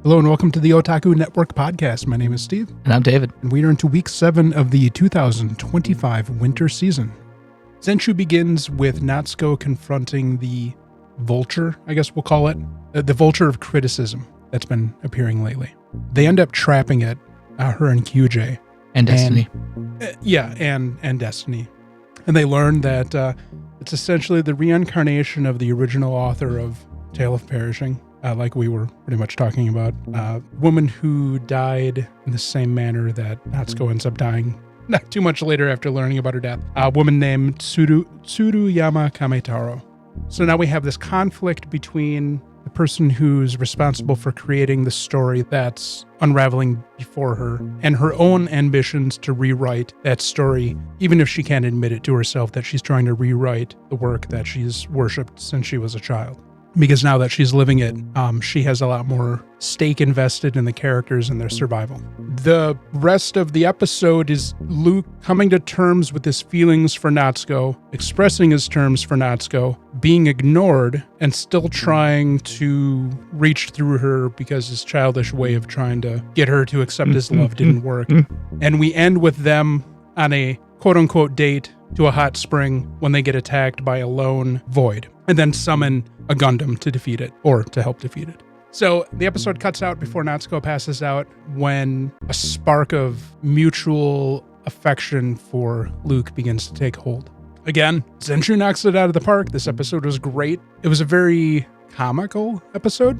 Hello and welcome to the Otaku Network podcast. My name is Steve. And I'm David. And we are into week 7 of the 2025 winter season. Zenshu begins with Natsuko confronting the vulture, I guess we'll call it, the vulture of criticism that's been appearing lately. They end up trapping it, her and QJ. And Destiny. And Destiny. And they learn that it's essentially the reincarnation of the original author of Tale of Perishing, like we were pretty much talking about. Woman who died in the same manner that Natsuko ends up dying not too much later after learning about her death. A woman named Tsuruyama Kametaro. So now we have this conflict between the person who's responsible for creating the story that's unraveling before her and her own ambitions to rewrite that story, even if she can't admit it to herself that she's trying to rewrite the work that she's worshipped since she was a child. Because now that she's living it, she has a lot more stake invested in the characters and their survival. The rest of the episode is Luke coming to terms with his feelings for Natsuko, expressing his terms for Natsuko, being ignored, and still trying to reach through her because his childish way of trying to get her to accept his love didn't work. And we end with them on a quote-unquote date to a hot spring when they get attacked by a lone void, and then summon a Gundam to defeat it, or to help defeat it. So the episode cuts out before Natsuko passes out when a spark of mutual affection for Luke begins to take hold. Again, Zenshu knocks it out of the park. This episode was great. It was a very comical episode,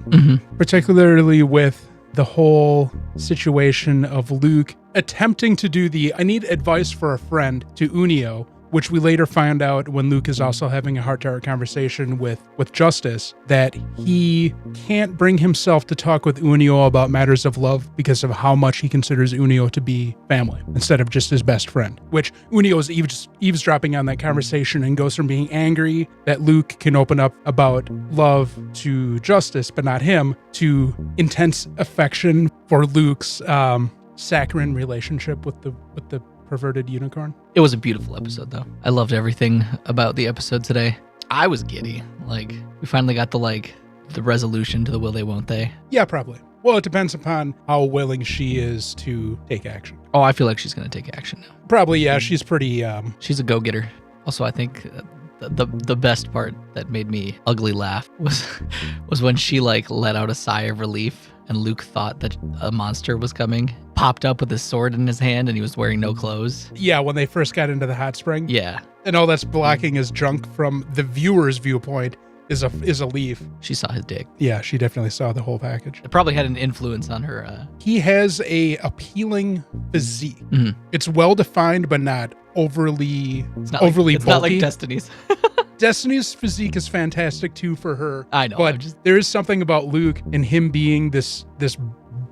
particularly with the whole situation of Luke attempting to do the I need advice for a friend to Unio, which we later find out when Luke is also having a heart-to-heart conversation with Justice, that he can't bring himself to talk with Unio about matters of love because of how much he considers Unio to be family instead of just his best friend, which Unio is eavesdropping on that conversation and goes from being angry that Luke can open up about love to Justice, but not him, to intense affection for Luke's saccharine relationship with the perverted unicorn. It was a beautiful episode, though. I loved everything about the episode today. I was giddy. We finally got the resolution to the will they, won't they. Yeah, probably. Well, it depends upon how willing she is to take action. Oh, I feel like she's going to take action now. Probably, yeah. She's pretty... She's a go-getter. Also, I think the best part that made me ugly laugh was when she let out a sigh of relief and Luke thought that a monster was coming, popped up with his sword in his hand, and he was wearing no clothes. Yeah, when they first got into the hot spring. Yeah. And all that's blocking his junk from the viewer's viewpoint is a leaf. She saw his dick. Yeah, she definitely saw the whole package. It probably had an influence on her. He has a appealing physique. Mm-hmm. It's well-defined, but not overly bulky. It's not like Destiny's. Destiny's physique is fantastic too for her. I know. But there is something about Luke and him being this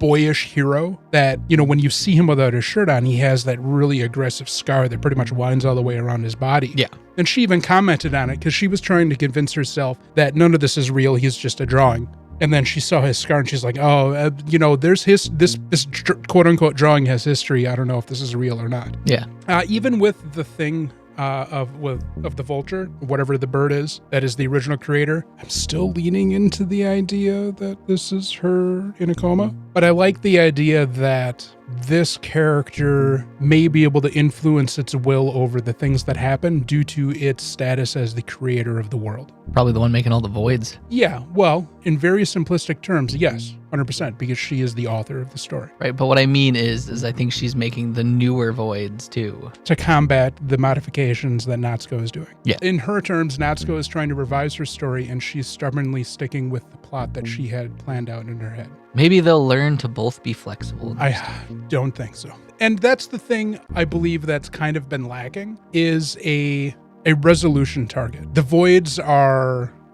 boyish hero that, when you see him without his shirt on, he has that really aggressive scar that pretty much winds all the way around his body. Yeah. And she even commented on it because she was trying to convince herself that none of this is real. He's just a drawing. And then she saw his scar and she's like, there's this quote unquote drawing has history. I don't know if this is real or not. Yeah. Even with the thing of the vulture, whatever the bird is, that is the original creator, I'm still leaning into the idea that this is her in a coma. But I like the idea that this character may be able to influence its will over the things that happen due to its status as the creator of the world. Probably the one making all the voids. Yeah, well, in very simplistic terms, yes, 100%, because she is the author of the story. Right, but what I mean is I think she's making the newer voids too. To combat the modifications that Natsuko is doing. Yeah. In her terms, Natsuko is trying to revise her story and she's stubbornly sticking with the plot that she had planned out in her head. Maybe they'll learn to both be flexible. I don't think so. And that's the thing I believe that's kind of been lacking is a resolution target. The voids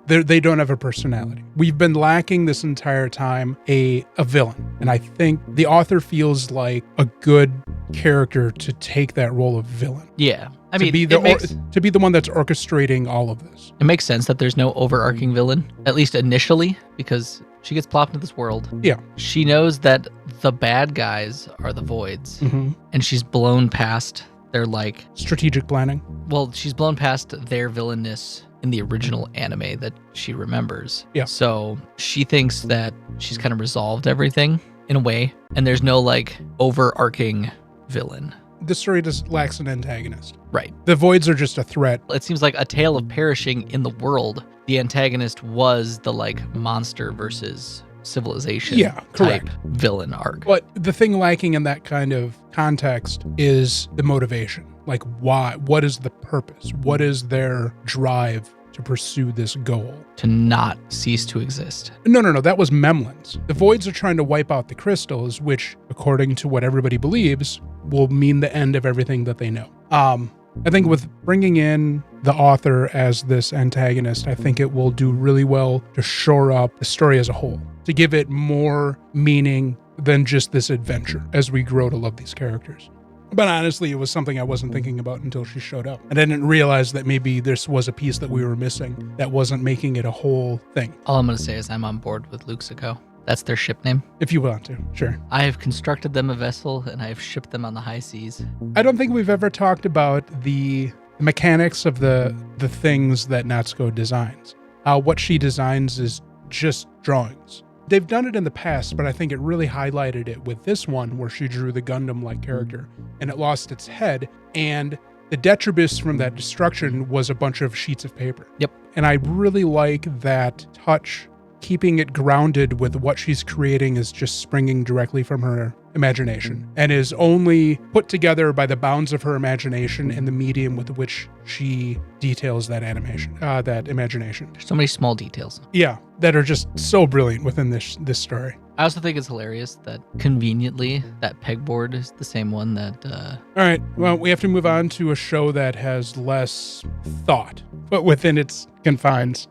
they don't have a personality. We've been lacking this entire time a villain. And I think the author feels like a good character to take that role of villain. Yeah. To be the one that's orchestrating all of this. It makes sense that there's no overarching villain, at least initially, because she gets plopped into this world. Yeah. She knows that the bad guys are the voids, and she's blown past their strategic planning. Well, she's blown past their villainous in the original anime that she remembers. Yeah. So she thinks that she's kind of resolved everything in a way, and there's no like overarching villain. The story just lacks an antagonist. Right. The voids are just a threat. It seems like a tale of perishing in the world. The antagonist was the like monster versus civilization correct. type villain arc. But the thing lacking in that kind of context is the motivation. Like, why? What is the purpose? What is their drive to pursue this goal? To not cease to exist. No. That was Memlin's. The voids are trying to wipe out the crystals, which, according to what everybody believes, will mean the end of everything that they know. I think with bringing in the author as this antagonist, I think it will do really well to shore up the story as a whole, to give it more meaning than just this adventure as we grow to love these characters. But honestly, it was something I wasn't thinking about until she showed up. And I didn't realize that maybe this was a piece that we were missing that wasn't making it a whole thing. All I'm going to say is I'm on board with Luxico. That's their ship name. If you want to, sure. I have constructed them a vessel and I have shipped them on the high seas. I don't think we've ever talked about the mechanics of the things that Natsuko designs. What she designs is just drawings. They've done it in the past, but I think it really highlighted it with this one where she drew the Gundam-like character and it lost its head, and the detritus from that destruction was a bunch of sheets of paper. Yep. And I really like that touch, keeping it grounded with what she's creating is just springing directly from her imagination and is only put together by the bounds of her imagination and the medium with which she details that imagination. There's so many small details. Yeah, that are just so brilliant within this story. I also think it's hilarious that conveniently that pegboard is the same one that... All right, well, we have to move on to a show that has less thought, but within its confines.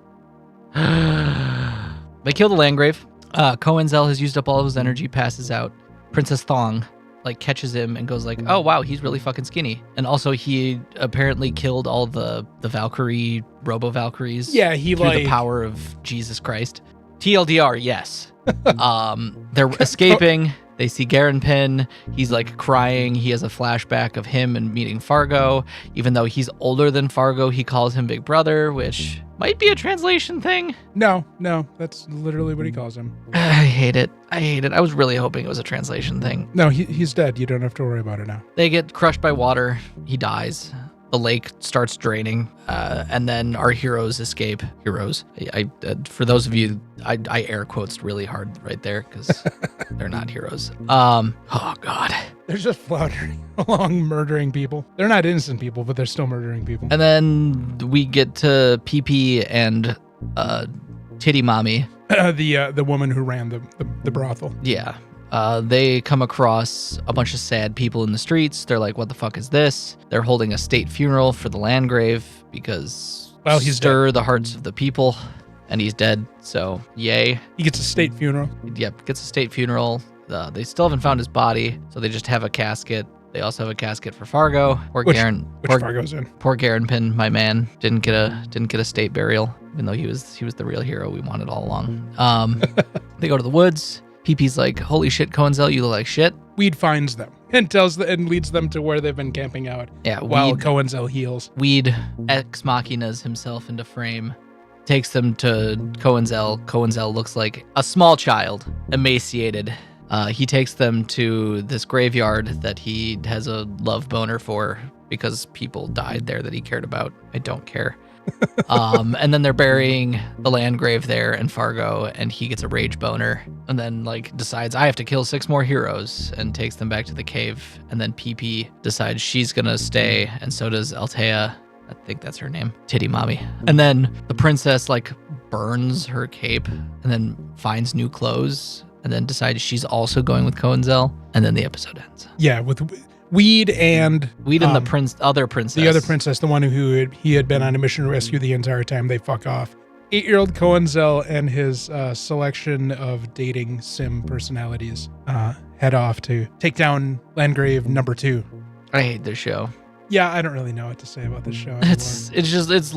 They kill the Landgrave. Koinzell has used up all of his energy, passes out. Princess Thong catches him and goes like, oh wow, he's really fucking skinny. And also he apparently killed all the Valkyrie, Robo-Valkyries. Yeah, he through the power of Jesus Christ. TLDR, yes. They're escaping. They see Garen Pin. He's crying. He has a flashback of him and meeting Fargo. Even though he's older than Fargo, he calls him Big Brother, which might be a translation thing. No, that's literally what he calls him. I hate it. I was really hoping it was a translation thing. No, he's dead. You don't have to worry about it now. They get crushed by water. He dies. The lake starts draining, and then our heroes escape. Heroes. I for those of you, I air quotes really hard right there because they're not heroes. Oh God. They're just floundering along, murdering people. They're not innocent people, but they're still murdering people. And then we get to PP and Titty Mommy. The woman who ran the brothel. Yeah. They come across a bunch of sad people in the streets. They're like, what the fuck is this? They're holding a state funeral for the Landgrave because he's stir dead. The hearts of the people, and he's dead. So yay. He gets a state funeral. Yep, gets a state funeral. They still haven't found his body, so they just have a casket. They also have a casket for Fargo. Which Fargo's in. Poor Garen Pin, my man, didn't get a state burial, even though he was the real hero we wanted all along. They go to the woods. PP's like, holy shit, Koinzell, you look like shit. Weed finds them and leads them to where they've been camping out. Yeah, while Koinzell heals. Weed ex machinas himself into frame, takes them to Koinzell. Koinzell looks like a small child, emaciated. He takes them to this graveyard that he has a love boner for because people died there that he cared about. I don't care. And then they're burying the Landgrave there and Fargo, and he gets a rage boner and then decides I have to kill 6 more heroes and takes them back to the cave. And then PP decides she's gonna stay, and so does Altea. I think that's her name, Titty Mommy. And then the princess burns her cape and then finds new clothes and then decides she's also going with Koinzell, and then the episode ends. Yeah, with Weed and the other princess. The other princess, the one who he had been on a mission to rescue the entire time, they fuck off. 8-year-old Koinzell and his selection of dating sim personalities head off to take down Landgrave number 2. I hate this show. Yeah, I don't really know what to say about this show anymore. It's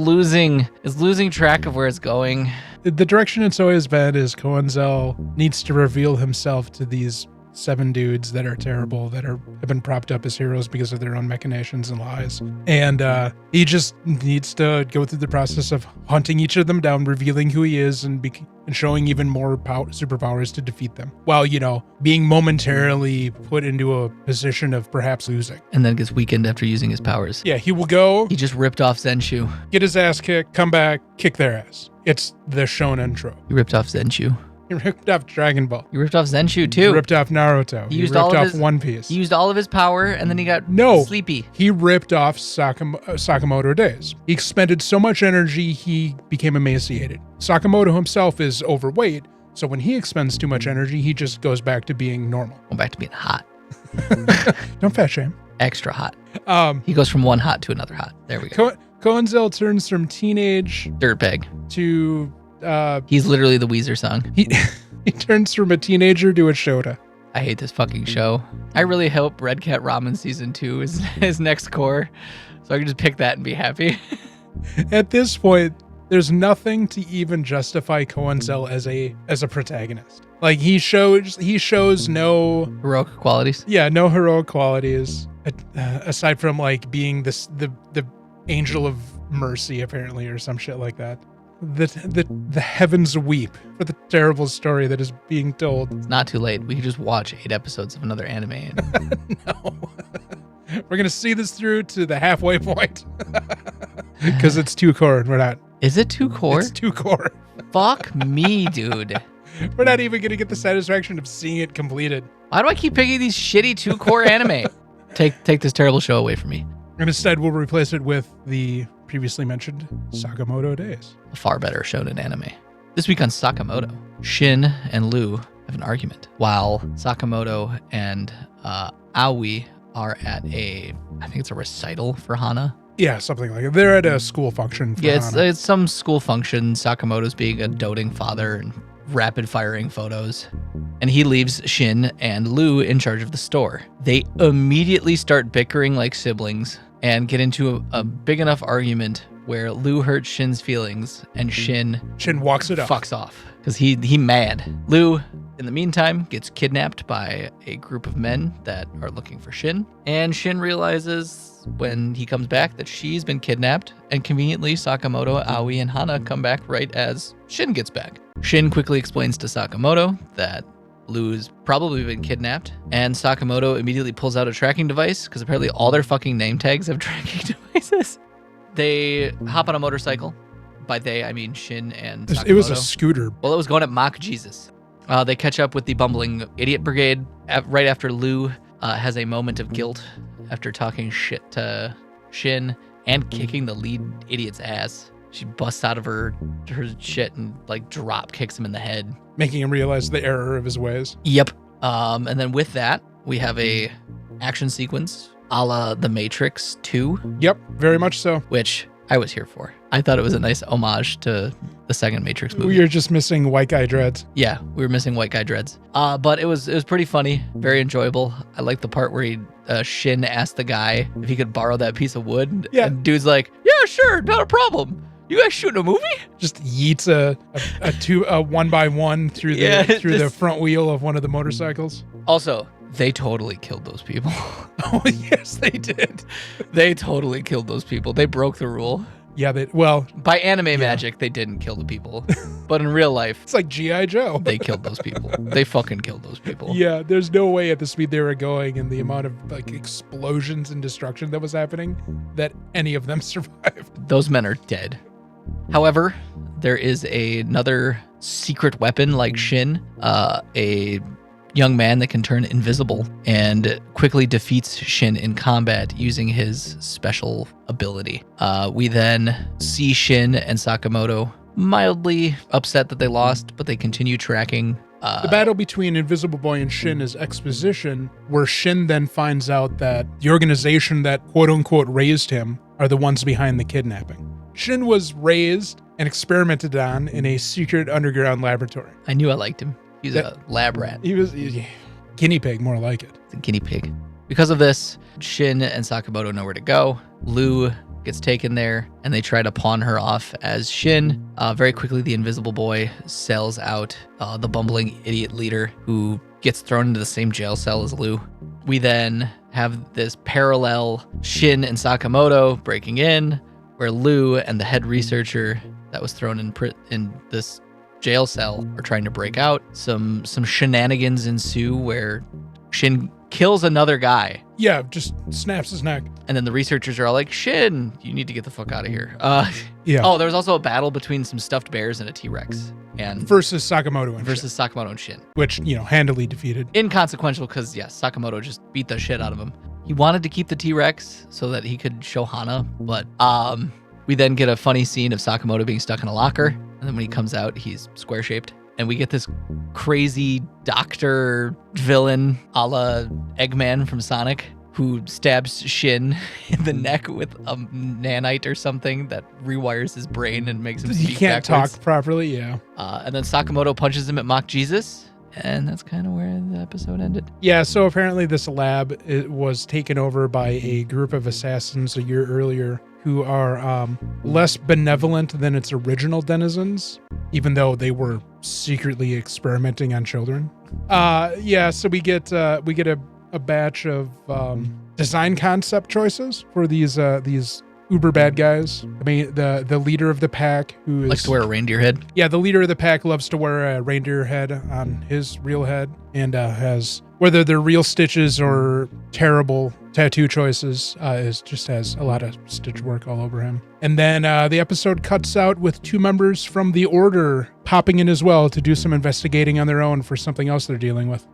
losing track of where it's going. The direction it's always been is Koinzell needs to reveal himself to these 7 dudes that are terrible, that have been propped up as heroes because of their own machinations and lies. And he just needs to go through the process of hunting each of them down, revealing who he is, and showing even more superpowers to defeat them, while, being momentarily put into a position of perhaps losing. And then gets weakened after using his powers. Yeah, he will go, He just ripped off Zenshu. get his ass kicked, come back, kick their ass. It's the shonen trope. He ripped off Zenshu. He ripped off Dragon Ball. He ripped off Zenshu He too. ripped off Naruto. He He used ripped all of off his- One Piece. He used all of his power, and then he got No. sleepy. He ripped off Sakamoto Days. He expended so much energy, he became emaciated. Sakamoto himself is overweight, so when he expends too much energy, he just goes back to being normal. Going back to being hot. Don't fat shame. Extra hot. Um, He goes from one hot to another hot. There we go. Koinzell turns from teenage Dirtbag. to He's literally the Weezer song. he turns from a teenager to a Shota. I hate this fucking show. I really hope Red Cat Ramen Season 2 is his next core, so I can just pick that and be happy. At this point, there's nothing to even justify Koinzell as a protagonist. Like he shows no Heroic qualities. no heroic qualities aside from like being the angel of mercy apparently, or some shit like that. The heavens weep for the terrible story that is being told. It's not too late. We can just watch 8 episodes of another anime. And No. We're gonna see this through to the halfway point. Because it's 2 core and we're not. Is it 2 core? It's 2 core. Fuck me, dude. We're not even gonna get the satisfaction of seeing it completed. Why do I keep picking these shitty 2 core anime? Take this terrible show away from me. And instead we'll replace it with the previously mentioned Sakamoto Days. A far better shonen anime. This week on Sakamoto, Shin and Lu have an argument, while Sakamoto and Aoi are at I think it's a recital for Hana. Yeah, something like it. They're at a school function for Yeah, Hana. it's some school function. Sakamoto's being a doting father and rapid firing photos. And he leaves Shin and Lu in charge of the store. They immediately start bickering like siblings and get into a big enough argument where Lu hurts Shin's feelings and Shin walks it up. fucks off because he mad. Lu, in the meantime, gets kidnapped by a group of men that are looking for Shin. And Shin realizes when he comes back that she's been kidnapped. And conveniently, Sakamoto, Aoi, and Hana come back right as Shin gets back. Shin quickly explains to Sakamoto that Lu's probably been kidnapped, and Sakamoto immediately pulls out a tracking device because apparently all their fucking name tags have tracking devices. They hop on a motorcycle. By they, I mean Shin and Sakamoto. It was a scooter. Well, it was going at Mach Jesus. They catch up with the bumbling idiot brigade right after Lu has a moment of guilt after talking shit to Shin and kicking the lead idiot's ass. She busts out of her shit and like drop kicks him in the head. Making him realize the error of his ways. Yep. And then with that, we have a action sequence a la The Matrix 2, Yep, very much so. which I was here for. I thought it was a nice homage to the second Matrix movie. We are just missing white guy dreads. Yeah, we were missing white guy dreads. But it was pretty funny, very enjoyable. I like the part where Shin asked the guy if he could borrow that piece of wood. Yeah. And dude's like, yeah, sure, not a problem. You guys shooting a movie? Just yeets a 1x1 through the front wheel of one of the motorcycles. Also, they totally killed those people. Oh yes, they did. They totally killed those people. They broke the rule. Yeah, By anime magic, they didn't kill the people. But in real life, it's like G.I. Joe. they killed those people. They fucking killed those people. Yeah, there's no way at the speed they were going and the amount of like explosions and destruction that was happening that any of them survived. Those men are dead. However, there is another secret weapon like Shin, a young man that can turn invisible and quickly defeats Shin in combat using his special ability. We then see Shin and Sakamoto mildly upset that they lost, but they continue tracking. The battle between Invisible Boy and Shin is exposition, where Shin then finds out that the organization that quote-unquote raised him are the ones behind the kidnapping. Shin was raised and experimented on in a secret underground laboratory. I knew I liked him. He's a lab rat. He was guinea pig, more like it. He's a guinea pig. Because of this, Shin and Sakamoto know where to go. Lu gets taken there, and they try to pawn her off as Shin. Very quickly, the Invisible Boy sells out the bumbling idiot leader, who gets thrown into the same jail cell as Lou. We then have this parallel Shin and Sakamoto breaking in, where Lou and the head researcher that was thrown in this jail cell are trying to break out. Some shenanigans ensue where Shin kills another guy. Yeah, just snaps his neck. And then the researchers are all like, Shin, you need to get the fuck out of here. Yeah. Oh, there was also a battle between some stuffed bears and a T-Rex. And versus Sakamoto and versus Sakamoto and Shin. Which, handily defeated. Inconsequential because, yes, Sakamoto just beat the shit out of him. He wanted to keep the T-Rex so that he could show Hana, but we then get a funny scene of Sakamoto being stuck in a locker. And then when he comes out, he's square-shaped. And we get this crazy doctor villain a la Eggman from Sonic who stabs Shin in the neck with a nanite or something that rewires his brain and makes him speak He can't backwards. talk properly, yeah. And then Sakamoto punches him at Mock Jesus. And that's kind of where the episode ended. Yeah, so apparently this lab was taken over by a group of assassins a year earlier who are less benevolent than its original denizens, even though they were secretly experimenting on children. So we get a batch of design concept choices for these uber bad guys. I mean, the leader of the pack who Likes to wear a reindeer head. Yeah, the leader of the pack loves to wear a reindeer head on his real head and has, whether they're real stitches or terrible tattoo choices, has a lot of stitch work all over him. And then the episode cuts out with two members from the Order popping in as well to do some investigating on their own for something else they're dealing with.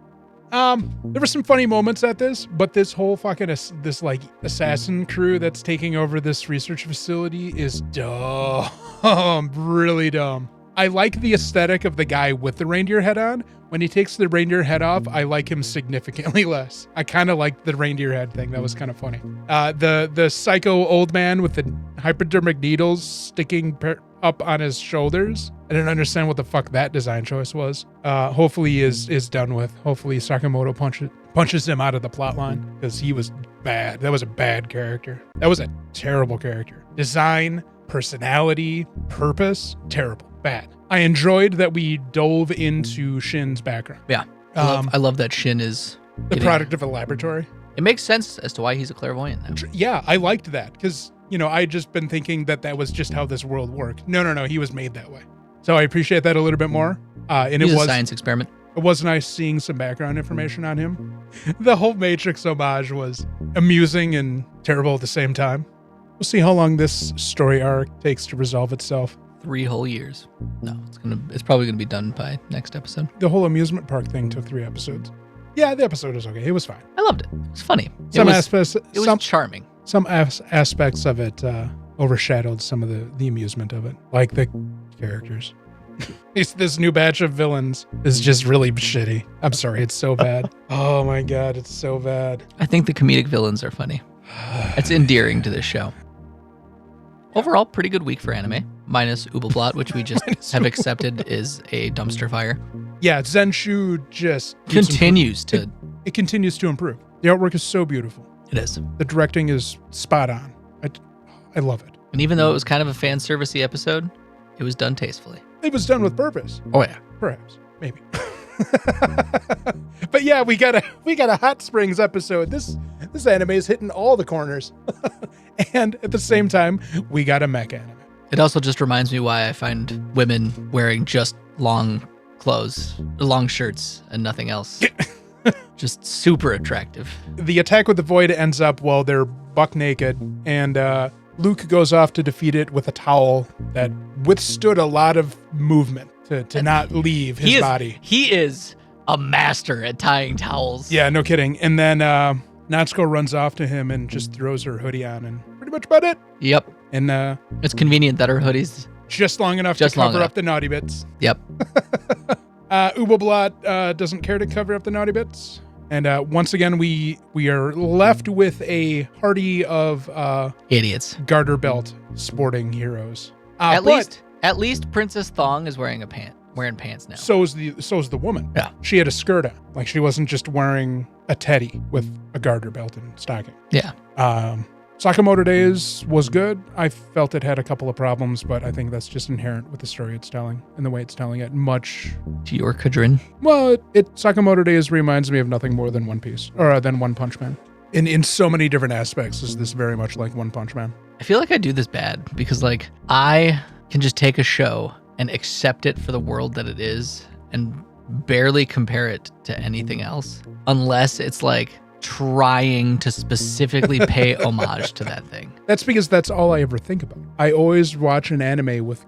There were some funny moments at this, but this whole fucking this assassin crew that's taking over this research facility is dumb, really dumb. I like the aesthetic of the guy with the reindeer head on. When he takes the reindeer head off, I like him significantly less. I kind of liked the reindeer head thing. That was kind of funny. The psycho old man with the hypodermic needles sticking up on his shoulders. I didn't understand what the fuck that design choice was. Hopefully is done with. Hopefully Sakamoto punches him out of the plot line because he was bad. That was a bad character. That was a terrible character. Design, personality, purpose, terrible. Bad. I enjoyed that we dove into Shin's background. Yeah. I love that Shin is the product of a laboratory. It makes sense as to why he's a clairvoyant now. Yeah, I liked that because, I just been thinking that was just how this world worked. No, he was made that way. So I appreciate that a little bit more. And He's it was a science experiment. It was nice seeing some background information on him. The whole Matrix homage was amusing and terrible at the same time. We'll see how long this story arc takes to resolve itself. 3 whole years. No, it's probably gonna be done by next episode. The whole amusement park thing took 3 episodes. Yeah, the episode was okay. It was fine. I loved it. It was funny. It was charming. Some aspects of it overshadowed some of the amusement of it, like the characters. This new batch of villains is just really shitty. I'm sorry, it's so bad. Oh my god, it's so bad. I think the comedic villains are funny. It's endearing to this show. Overall, pretty good week for anime, minus Übel Blatt, which we just have accepted is a dumpster fire. Yeah, Zenshu just continues to improve. The artwork is so beautiful. It is. The directing is spot on. I love it. And even though it was kind of a fan servicey episode, it was done tastefully. It was done with purpose. Oh yeah, perhaps, maybe. But yeah, we got a Hot Springs episode. This anime is hitting all the corners. And at the same time, we got a mech anime. It also just reminds me why I find women wearing just long clothes, long shirts, and nothing else just super attractive. The attack with the void ends up while they're buck naked, and Luke goes off to defeat it with a towel that withstood a lot of movement to not leave his body. He is a master at tying towels. Yeah, no kidding. And then Natsuko runs off to him and just throws her hoodie on, and pretty much about it. Yep. And it's convenient that her hoodie's just long enough to cover up the naughty bits. Yep. Übel Blatt doesn't care to cover up the naughty bits. And once again, we are left with a party of idiots, garter belt sporting heroes. At least Princess Thong is wearing pants now. So is the woman. Yeah, she had a skirt on. Like she wasn't just wearing a teddy with a garter belt and stocking. Yeah. Sakamoto Days was good. I felt it had a couple of problems, but I think that's just inherent with the story it's telling and the way it's telling it. Much To your chagrin. well, Sakamoto Days reminds me of nothing more than One Piece or than One Punch Man. In so many different aspects, is this very much like One Punch Man. I feel like I do this bad because like I can just take a show and accept it for the world that it is and barely compare it to anything else unless it's like trying to specifically pay homage to that thing. That's because that's all I ever think about. I always watch an anime with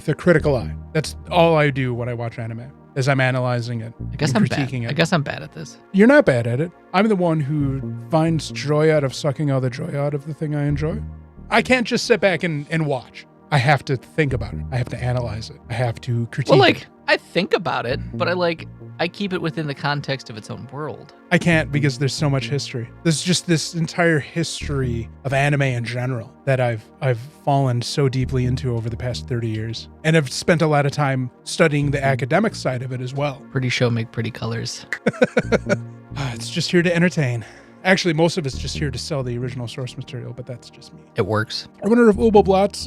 a critical eye. That's all I do when I watch anime, is I'm analyzing it. I guess and I'm critiquing bad. it. I guess I'm bad at this. You're not bad at it. I'm the one who finds joy out of sucking all the joy out of the thing I enjoy. I can't just sit back and watch. I have to think about it. I have to analyze it. I have to critique Well, it. like I think about it, but I keep it within the context of its own world. I can't because there's so much history. There's just this entire history of anime in general that I've fallen so deeply into over the past 30 years. And I've spent a lot of time studying the academic side of it as well. Pretty show make pretty colors. It's just here to entertain. Actually, most of it's just here to sell the original source material, but that's just me. It works. I wonder if Ubel Blatt's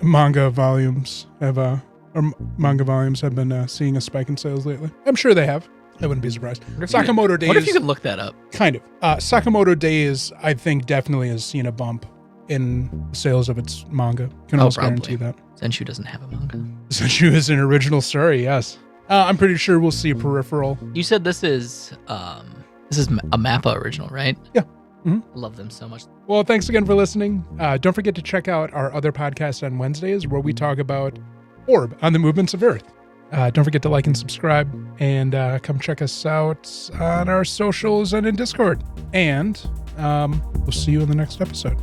manga volumes have been seeing a spike in sales lately. I'm sure they have. I wouldn't be surprised. Sakamoto Days. What if you could look that up? Kind of. Sakamoto Days, I think, definitely has seen a bump in sales of its manga. Can almost guarantee that. Zenshu doesn't have a manga. Zenshu is an original story, yes. I'm pretty sure we'll see Peripheral. You said this is a Mappa original, right? Yeah. Mm-hmm. I love them so much. Well, thanks again for listening. Don't forget to check out our other podcast on Wednesdays where we talk about Orb on the movements of Earth. Don't forget to like and subscribe, and come check us out on our socials and in Discord. And we'll see you in the next episode.